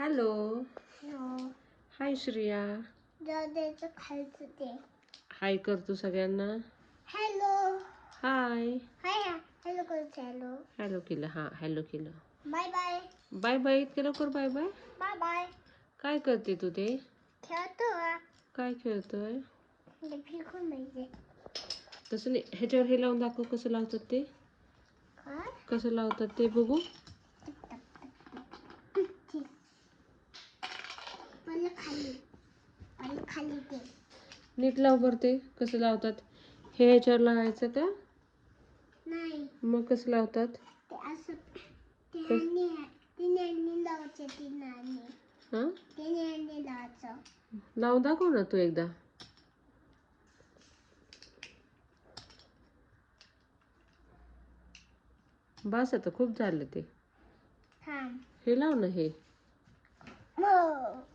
Hello. No. हाय श्रिया. दादाचं खायचं ते. हाय कर तू सगळ्यांना. हॅलो. हाय. हाय हॅलो करतो. हॅलो. हॅलो केलं. हां हॅलो केलं. Bye bye. बाय बाय इतके लवकर बाय बाय. Bye bye. काय करते तू ते? खेळतो. काय खेळतोय? फिकून माहिती. तसं नाही, ह्याच्यावर हे लावून दाखव कसं लावतात ते. काय? कसं लावतात ते बघू. पण खाली. पण खाली ते. नीट लाव बरं ते कसं लावतात. हे ह्याच्यावर लावायचं का? नाही. मग कसं लावतात? ते असं ते नाणी लावायचं ते नाणी. हां ते नाणी लावायचं. लावून दाखव ना तू एकदा. बस आता खूप झालं ते. थांब. हे लाव ना हे. हो.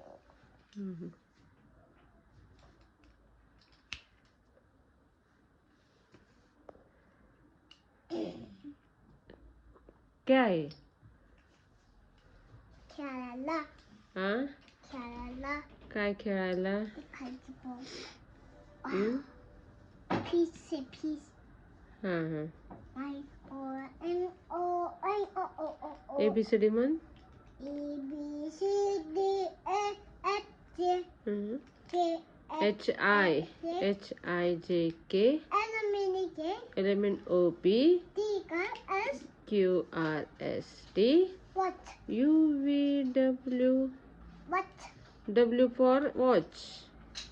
क्या आहे? खेळायला. हां खेळायला. काय खेळायला? ते खायचं बॉल. हम्म? पीस आहे पीस. हां हां. I-O-N-O-N-O-O-O. ABCD म्हण. A-B-C-D-E-F-G. हम्म. K-H-I-J. H-I-J-K L-M-N-K. element O-P T-R-S. Q-R-S-T What? U-V-W. What? W for watch.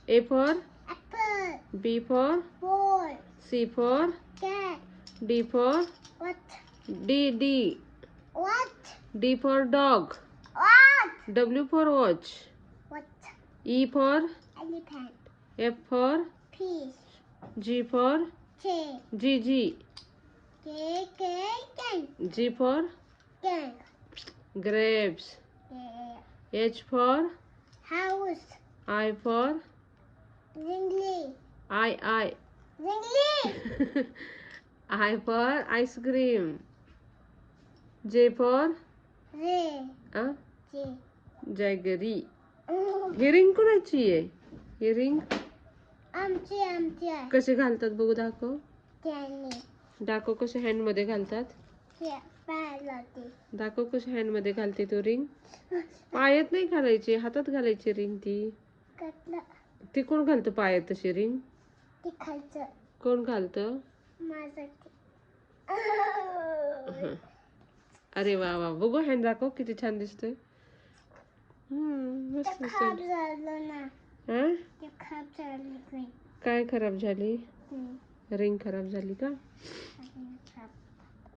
A for Apple. B for Ball. C for Cat. D for What? D. What? D for dog. What? W for watch. What? E for Elephant. F for Fish. G for K. G. K. King. G for King. grapes. K. H for House. I for Ringly. I. Ringly. I for ice cream. J for Ray. J. Jaggery. He ring कोणाची आहे? ही ring आमची कसे घालतात बघू दाखव. त्यांनी दाखव कसे हँड मध्ये घालतात. दाखव कसे हँड मध्ये घालते तो रिंग. पायात नाही घालायची, हातात घालायची रिंग ती. ती कोण घालतं पायात तशी रिंग? कोण घालतं? अरे वा वा, बघू हँड दाखव किती छान दिसतोय. मस्त काय खराब झाली? रिंग खराब झाली का?